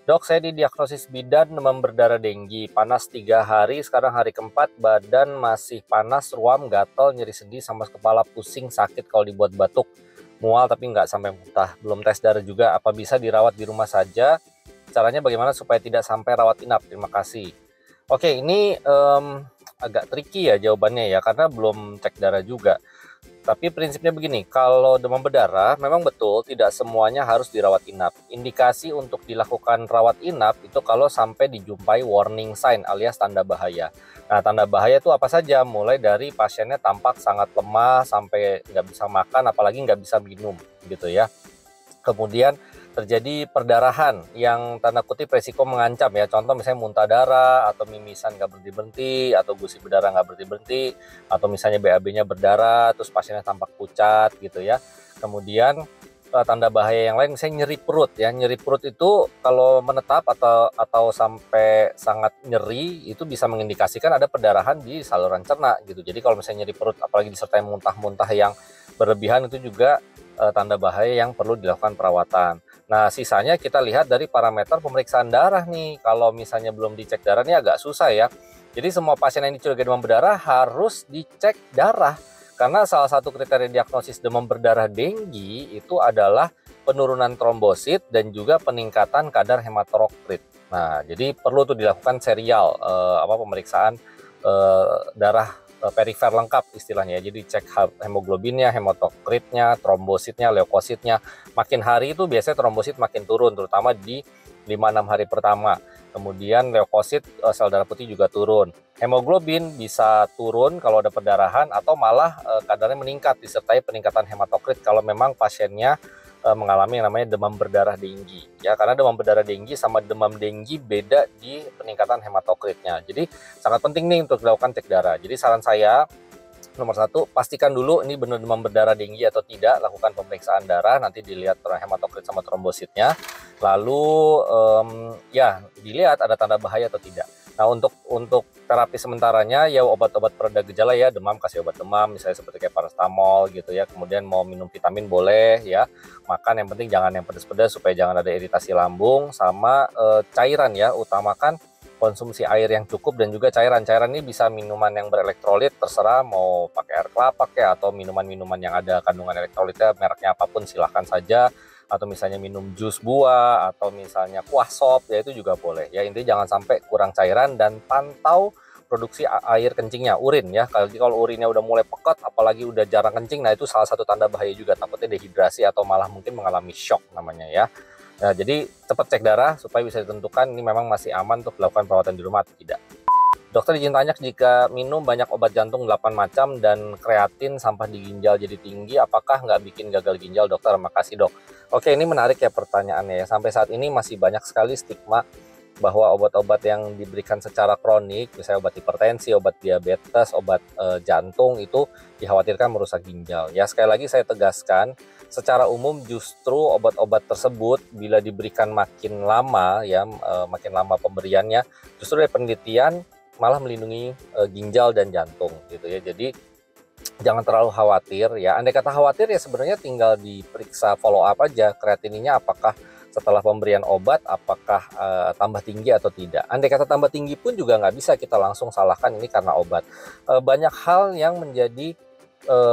Dok, saya didiagnosis bidan demam berdarah denggi, panas 3 hari, sekarang hari keempat, badan masih panas, ruam, gatal, nyeri sendi, sama kepala pusing, sakit kalau dibuat batuk, mual tapi nggak sampai muntah, belum tes darah juga, apa bisa dirawat di rumah saja? Caranya bagaimana supaya tidak sampai rawat inap? Terima kasih. Oke, ini agak tricky ya jawabannya ya, karena belum cek darah juga. Tapi prinsipnya begini, kalau demam berdarah memang betul tidak semuanya harus dirawat inap. Indikasi untuk dilakukan rawat inap itu kalau sampai dijumpai warning sign alias tanda bahaya. Nah, tanda bahaya itu apa saja? Mulai dari pasiennya tampak sangat lemah sampai nggak bisa makan, apalagi nggak bisa minum gitu ya. Kemudian terjadi perdarahan yang tanda kutip resiko mengancam ya. Contoh misalnya muntah darah atau mimisan nggak berhenti-berhenti atau gusi berdarah nggak berhenti-berhenti atau misalnya BAB-nya berdarah terus pasiennya tampak pucat gitu ya. Kemudian tanda bahaya yang lain misalnya nyeri perut ya. Nyeri perut itu kalau menetap atau sampai sangat nyeri itu bisa mengindikasikan ada perdarahan di saluran cerna gitu. Jadi kalau misalnya nyeri perut apalagi disertai muntah-muntah yang berlebihan itu juga tanda bahaya yang perlu dilakukan perawatan. Nah, sisanya kita lihat dari parameter pemeriksaan darah nih. Kalau misalnya belum dicek darah ini agak susah ya. Jadi semua pasien yang dicurigai demam berdarah harus dicek darah. Karena salah satu kriteria diagnosis demam berdarah denggi itu adalah penurunan trombosit dan juga peningkatan kadar hematokrit. Nah, jadi perlu tuh dilakukan serial pemeriksaan darah perifer lengkap istilahnya ya. Jadi cek hemoglobinnya, hematokritnya, trombositnya, leukositnya. Makin hari itu biasanya trombosit makin turun, terutama di 5-6 hari pertama. Kemudian leukosit, sel darah putih juga turun. Hemoglobin bisa turun kalau ada perdarahan atau malah kadarnya meningkat disertai peningkatan hematokrit kalau memang pasiennya mengalami yang namanya demam berdarah denggi ya, karena demam berdarah denggi sama demam denggi beda di peningkatan hematokritnya. Jadi sangat penting nih untuk dilakukan cek darah. Jadi saran saya nomor satu, pastikan dulu ini benar demam berdarah denggi atau tidak, lakukan pemeriksaan darah, nanti dilihat hematokrit sama trombositnya, lalu ya dilihat ada tanda bahaya atau tidak. Nah, untuk terapi sementaranya ya obat-obat pereda gejala ya, demam kasih obat demam misalnya seperti kayak paracetamol gitu ya. Kemudian mau minum vitamin boleh ya. Makan yang penting jangan yang pedas-pedas supaya jangan ada iritasi lambung, sama cairan ya, utamakan konsumsi air yang cukup dan juga cairan. Cairan ini bisa minuman yang berelektrolit, terserah mau pakai air kelapa kayak atau minuman-minuman yang ada kandungan elektrolitnya mereknya apapun silahkan saja, atau misalnya minum jus buah atau misalnya kuah sop ya itu juga boleh ya. Intinya jangan sampai kurang cairan dan pantau produksi air kencingnya, urin ya. Kalau urinnya udah mulai pekat apalagi udah jarang kencing, nah itu salah satu tanda bahaya juga, takutnya dehidrasi atau malah mungkin mengalami shock namanya ya. Nah, jadi cepat cek darah supaya bisa ditentukan ini memang masih aman untuk dilakukan perawatan di rumah atau tidak. Dokter izin tanya, jika minum banyak obat jantung 8 macam dan kreatin sampah di ginjal jadi tinggi, apakah nggak bikin gagal ginjal dokter? Makasih dok. Oke, ini menarik ya pertanyaannya ya. Sampai saat ini masih banyak sekali stigma bahwa obat-obat yang diberikan secara kronik, misalnya obat hipertensi, obat diabetes, obat jantung itu dikhawatirkan merusak ginjal. Ya sekali lagi saya tegaskan, secara umum justru obat-obat tersebut bila diberikan makin lama ya, makin lama pemberiannya, justru dari penelitian malah melindungi ginjal dan jantung gitu ya. Jadi jangan terlalu khawatir ya. Andai kata khawatir ya sebenarnya tinggal diperiksa follow up aja kreatininya apakah setelah pemberian obat apakah tambah tinggi atau tidak. Andai kata tambah tinggi pun juga nggak bisa kita langsung salahkan ini karena obat. Banyak hal yang menjadi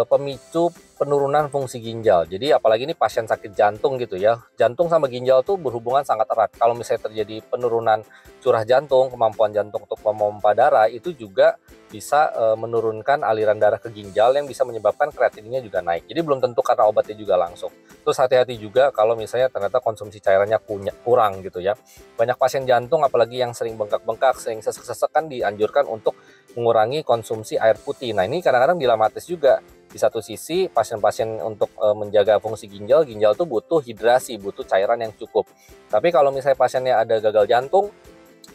pemicu penurunan fungsi ginjal. Jadi apalagi ini pasien sakit jantung gitu ya. Jantung sama ginjal tuh berhubungan sangat erat. Kalau misalnya terjadi penurunan curah jantung, kemampuan jantung untuk memompa darah itu juga bisa menurunkan aliran darah ke ginjal yang bisa menyebabkan kreatininnya juga naik. Jadi belum tentu karena obatnya juga langsung. Terus hati-hati juga kalau misalnya ternyata konsumsi cairannya kurang gitu ya. Banyak pasien jantung apalagi yang sering bengkak-bengkak, sering sesek-sesek kan dianjurkan untuk mengurangi konsumsi air putih. Nah, ini kadang-kadang dilematis juga. Di satu sisi pasien-pasien untuk menjaga fungsi ginjal tuh butuh hidrasi, butuh cairan yang cukup. Tapi kalau misalnya pasiennya ada gagal jantung,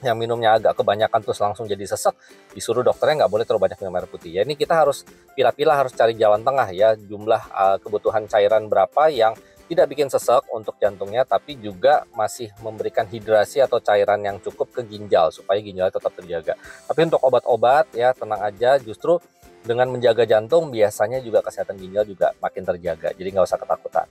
yang minumnya agak kebanyakan terus langsung jadi sesek, disuruh dokternya nggak boleh terlalu banyak minum air putih. Ya ini kita harus pilah-pilah, harus cari jalan tengah ya, jumlah kebutuhan cairan berapa yang tidak bikin sesek untuk jantungnya, tapi juga masih memberikan hidrasi atau cairan yang cukup ke ginjal supaya ginjal tetap terjaga. Tapi untuk obat-obat ya tenang aja, justru dengan menjaga jantung biasanya juga kesehatan ginjal juga makin terjaga, jadi nggak usah ketakutan.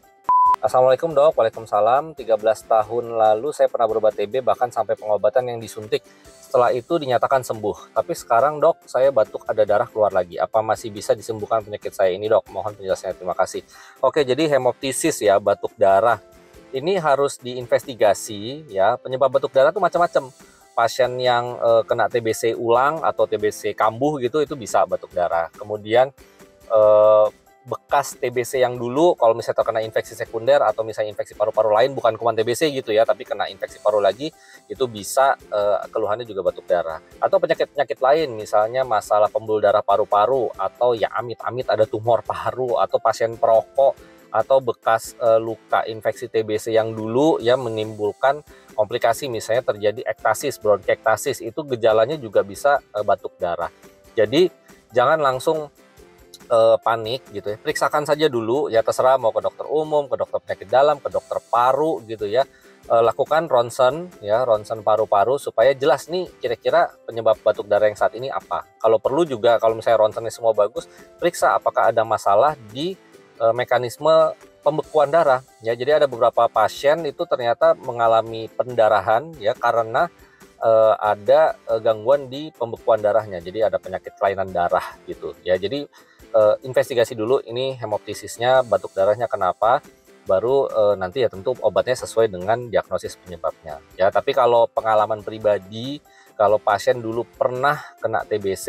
Assalamualaikum dok, waalaikumsalam. 13 tahun lalu saya pernah berobat TB bahkan sampai pengobatan yang disuntik. Setelah itu dinyatakan sembuh. Tapi sekarang dok, saya batuk ada darah keluar lagi. Apa masih bisa disembuhkan penyakit saya ini dok? Mohon penjelasannya, terima kasih. Oke, jadi hemoptisis ya, batuk darah. Ini harus diinvestigasi ya. Penyebab batuk darah itu macam-macam. Pasien yang kena TBC ulang atau TBC kambuh gitu, itu bisa batuk darah. Kemudian bekas TBC yang dulu, kalau misalnya terkena infeksi sekunder atau misalnya infeksi paru-paru lain, bukan kuman TBC gitu ya, tapi kena infeksi paru lagi, itu bisa keluhannya juga batuk darah. Atau penyakit-penyakit lain, misalnya masalah pembuluh darah paru-paru, atau ya amit-amit ada tumor paru, atau pasien perokok, atau bekas luka infeksi TBC yang dulu ya menimbulkan komplikasi, misalnya terjadi ektasis, bronkiektasis, itu gejalanya juga bisa batuk darah. Jadi jangan langsung panik gitu ya, periksakan saja dulu ya, terserah mau ke dokter umum, ke dokter penyakit dalam, ke dokter paru gitu ya. Lakukan ronsen ya, ronsen paru-paru supaya jelas nih kira-kira penyebab batuk darah yang saat ini apa. Kalau perlu juga, kalau misalnya ronsennya semua bagus, periksa apakah ada masalah di mekanisme pembekuan darah ya. Jadi ada beberapa pasien itu ternyata mengalami pendarahan ya karena ada gangguan di pembekuan darahnya, jadi ada penyakit kelainan darah gitu ya. Jadi investigasi dulu ini hemoptisisnya, batuk darahnya kenapa, baru nanti ya tentu obatnya sesuai dengan diagnosis penyebabnya ya. Tapi kalau pengalaman pribadi, kalau pasien dulu pernah kena TBC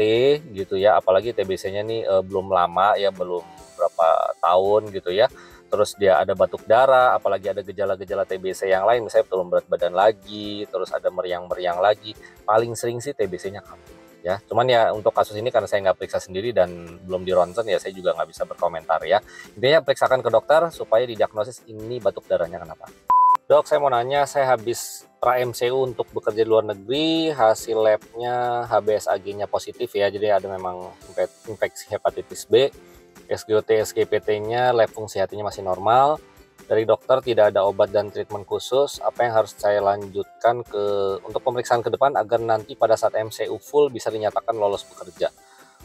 gitu ya, apalagi TBC-nya nih belum lama ya, belum berapa tahun gitu ya, terus dia ada batuk darah, apalagi ada gejala-gejala TBC yang lain, misalnya turun berat badan lagi, terus ada meriang-meriang lagi, paling sering sih TBC-nya kambuh ya. Cuman ya untuk kasus ini karena saya nggak periksa sendiri dan belum di ronsen ya, saya juga nggak bisa berkomentar ya. Intinya periksakan ke dokter supaya didiagnosis ini batuk darahnya kenapa. Dok, saya mau nanya, saya habis pra-MCU untuk bekerja di luar negeri, hasil labnya HBsAg-nya positif ya, jadi ada memang infeksi hepatitis B, SGOT, SGPT-nya, lab fungsi hatinya masih normal. Dari dokter tidak ada obat dan treatment khusus. Apa yang harus saya lanjutkan untuk pemeriksaan ke depan agar nanti pada saat MCU full bisa dinyatakan lolos bekerja?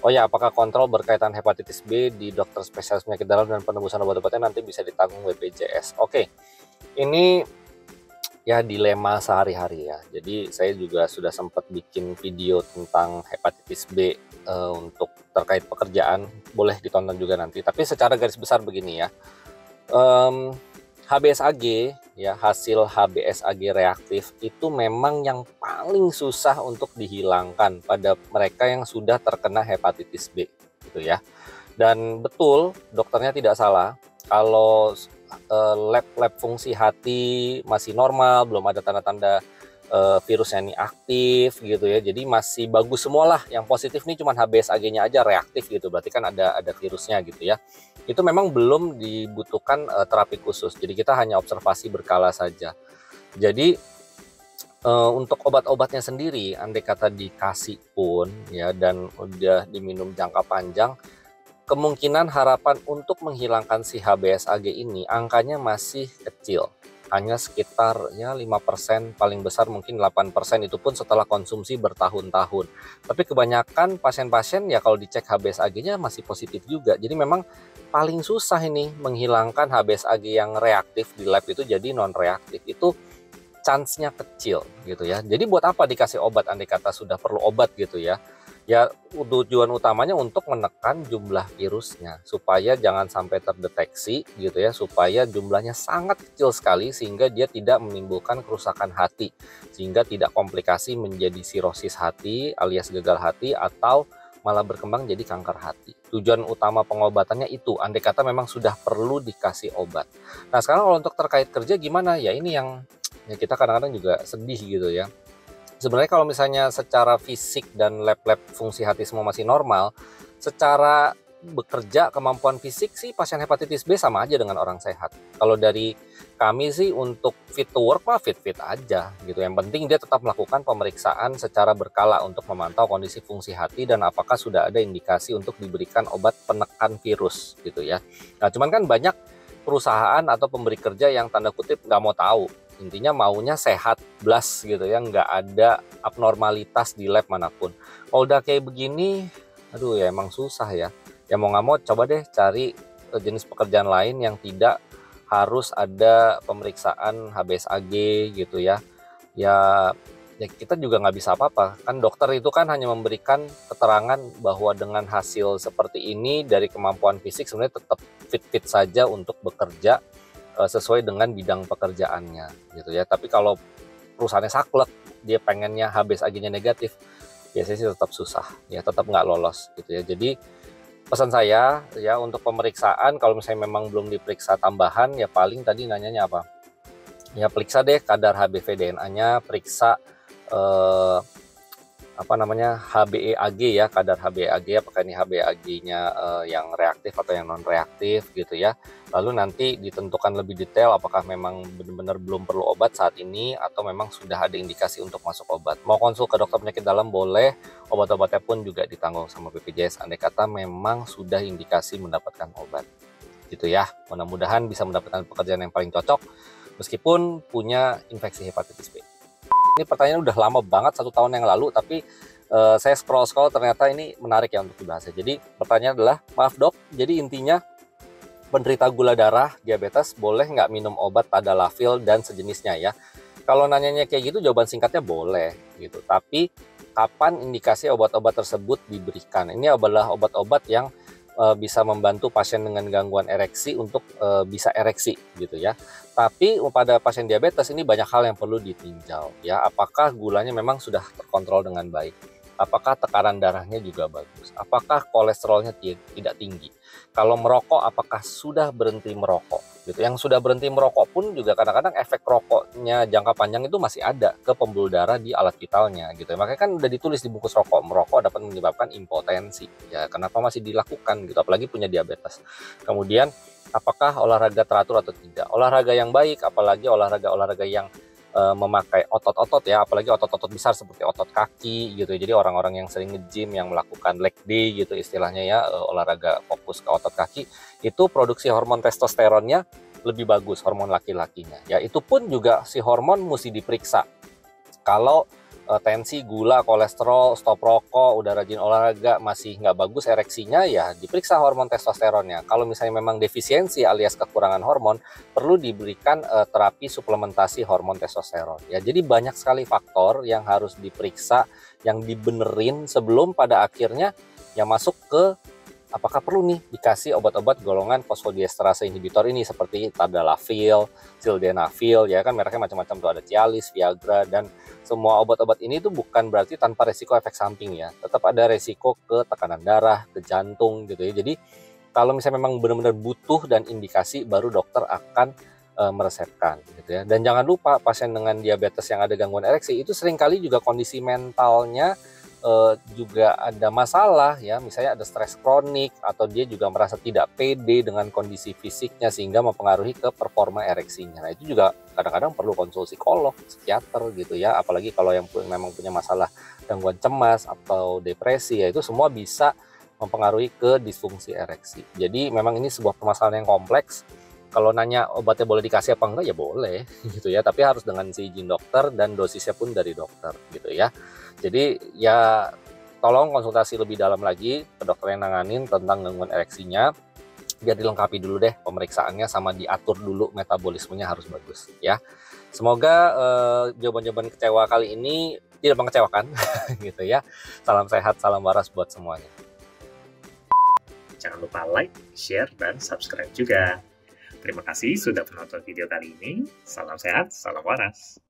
Oh ya, apakah kontrol berkaitan hepatitis B di dokter spesialis penyakit dalam dan penembusan obat-obatnya nanti bisa ditanggung BPJS? Oke, ini ya dilema sehari-hari ya. Jadi saya juga sudah sempat bikin video tentang hepatitis B untuk terkait pekerjaan, boleh ditonton juga nanti. Tapi secara garis besar begini ya. HBsAg ya, hasil HBsAg reaktif itu memang yang paling susah untuk dihilangkan pada mereka yang sudah terkena hepatitis B gitu ya. Dan betul, dokternya tidak salah kalau lab fungsi hati masih normal, belum ada tanda-tanda virusnya ini aktif gitu ya, jadi masih bagus semualah. Yang positif nih cuma HBsAg-nya aja reaktif gitu, berarti kan ada virusnya gitu ya. Itu memang belum dibutuhkan terapi khusus, jadi kita hanya observasi berkala saja. Jadi untuk obat-obatnya sendiri, andai kata dikasih pun ya dan udah diminum jangka panjang, kemungkinan harapan untuk menghilangkan si HBsAg ini angkanya masih kecil, hanya sekitar ya 5%, paling besar mungkin 8%, itu pun setelah konsumsi bertahun-tahun. Tapi kebanyakan pasien-pasien ya kalau dicek HBsAg-nya masih positif juga. Jadi memang paling susah ini menghilangkan HBsAg yang reaktif di lab itu jadi non-reaktif. Itu chance-nya kecil gitu ya. Jadi buat apa dikasih obat andai kata sudah perlu obat gitu ya. Ya tujuan utamanya untuk menekan jumlah virusnya supaya jangan sampai terdeteksi gitu ya, supaya jumlahnya sangat kecil sekali sehingga dia tidak menimbulkan kerusakan hati, sehingga tidak komplikasi menjadi sirosis hati alias gagal hati atau malah berkembang jadi kanker hati. Tujuan utama pengobatannya itu, andai kata memang sudah perlu dikasih obat. Nah sekarang kalau untuk terkait kerja gimana ya, ini yang ya kita kadang-kadang juga sedih gitu ya. Sebenarnya kalau misalnya secara fisik dan lab-lab fungsi hati semua masih normal, secara bekerja kemampuan fisik sih pasien hepatitis B sama aja dengan orang sehat. Kalau dari kami sih untuk fit to work mah fit-fit aja gitu. Yang penting dia tetap melakukan pemeriksaan secara berkala untuk memantau kondisi fungsi hati dan apakah sudah ada indikasi untuk diberikan obat penekan virus gitu ya. Nah cuman kan banyak perusahaan atau pemberi kerja yang tanda kutip nggak mau tahu. Intinya maunya sehat blas gitu ya, nggak ada abnormalitas di lab manapun. Kalau udah kayak begini, aduh ya emang susah ya. Ya mau nggak mau coba deh cari jenis pekerjaan lain yang tidak harus ada pemeriksaan HbSAg gitu ya. Ya kita juga nggak bisa apa-apa. Kan dokter itu kan hanya memberikan keterangan bahwa dengan hasil seperti ini dari kemampuan fisik sebenarnya tetap fit-fit saja untuk bekerja sesuai dengan bidang pekerjaannya gitu ya. Tapi kalau perusahaannya saklek, dia pengennya HbSAg-nya negatif, biasanya sih tetap susah ya, tetap nggak lolos gitu ya. Jadi pesan saya ya untuk pemeriksaan, kalau misalnya memang belum diperiksa tambahan ya paling tadi nanyanya apa? Ya periksa deh kadar HBV DNA-nya, periksa HbEAg ya, kadar HbEAg apakah ini HbEAg-nya yang reaktif atau yang non reaktif gitu ya. Lalu nanti ditentukan lebih detail apakah memang benar-benar belum perlu obat saat ini atau memang sudah ada indikasi untuk masuk obat. Mau konsul ke dokter penyakit dalam boleh, obat-obatnya pun juga ditanggung sama BPJS andai kata memang sudah indikasi mendapatkan obat. Gitu ya. Mudah-mudahan bisa mendapatkan pekerjaan yang paling cocok meskipun punya infeksi hepatitis B. Ini pertanyaan udah lama banget, 1 tahun yang lalu, tapi saya scroll ternyata ini menarik ya untuk dibahas. Jadi pertanyaan adalah, maaf dok, jadi intinya penderita gula darah, diabetes, boleh nggak minum obat tadalafil dan sejenisnya ya? Kalau nanyanya kayak gitu, jawaban singkatnya boleh gitu. Tapi kapan indikasi obat-obat tersebut diberikan? Ini adalah obat-obat yang bisa membantu pasien dengan gangguan ereksi untuk bisa ereksi gitu ya. Tapi pada pasien diabetes ini banyak hal yang perlu ditinjau ya. Apakah gulanya memang sudah terkontrol dengan baik? Apakah tekanan darahnya juga bagus? Apakah kolesterolnya tidak tinggi? Kalau merokok, apakah sudah berhenti merokok? Gitu. Yang sudah berhenti merokok pun juga kadang-kadang efek rokoknya jangka panjang itu masih ada ke pembuluh darah di alat vitalnya gitu. Makanya kan udah ditulis di bungkus rokok, merokok dapat menyebabkan impotensi. Ya, kenapa masih dilakukan gitu? Apalagi punya diabetes. Kemudian apakah olahraga teratur atau tidak? Olahraga yang baik, apalagi olahraga yang memakai otot-otot ya, apalagi otot-otot besar seperti otot kaki gitu. Jadi orang-orang yang sering nge-gym, yang melakukan leg day gitu istilahnya ya, olahraga fokus ke otot kaki, itu produksi hormon testosteronnya lebih bagus, hormon laki-lakinya. Ya itu pun juga si hormon mesti diperiksa. Kalau tensi, gula, kolesterol, stop rokok, udah rajin olahraga, masih nggak bagus ereksinya, ya diperiksa hormon testosteronnya. Kalau misalnya memang defisiensi alias kekurangan hormon, perlu diberikan terapi suplementasi hormon testosteron. Ya, jadi banyak sekali faktor yang harus diperiksa, yang dibenerin sebelum pada akhirnya yang masuk ke apakah perlu nih dikasih obat-obat golongan fosfodiesterase inhibitor ini seperti tadalafil, sildenafil, ya kan mereknya macam-macam tuh, ada Cialis, Viagra, dan semua obat-obat ini tuh bukan berarti tanpa resiko efek samping ya. Tetap ada resiko ke tekanan darah, ke jantung gitu ya. Jadi kalau misalnya memang benar-benar butuh dan indikasi, baru dokter akan meresepkan gitu ya. Dan jangan lupa pasien dengan diabetes yang ada gangguan ereksi itu seringkali juga kondisi mentalnya juga ada masalah ya, misalnya ada stres kronik atau dia juga merasa tidak pede dengan kondisi fisiknya sehingga mempengaruhi ke performa ereksinya. Nah itu juga kadang-kadang perlu konsul psikolog, psikiater gitu ya, apalagi kalau yang memang punya masalah gangguan cemas atau depresi ya, itu semua bisa mempengaruhi ke disfungsi ereksi. Jadi memang ini sebuah permasalahan yang kompleks. Kalau nanya obatnya boleh dikasih apa enggak, ya boleh gitu ya, tapi harus dengan izin dokter dan dosisnya pun dari dokter gitu ya. Jadi ya tolong konsultasi lebih dalam lagi ke dokter yang nanganin tentang gangguan ereksinya, biar dilengkapi dulu deh pemeriksaannya sama diatur dulu metabolismenya harus bagus ya. Semoga jawaban-jawaban kecewa kali ini tidak mengecewakan gitu ya. Salam sehat, salam waras buat semuanya. Jangan lupa like, share, dan subscribe juga. Terima kasih sudah menonton video kali ini. Salam sehat, salam waras.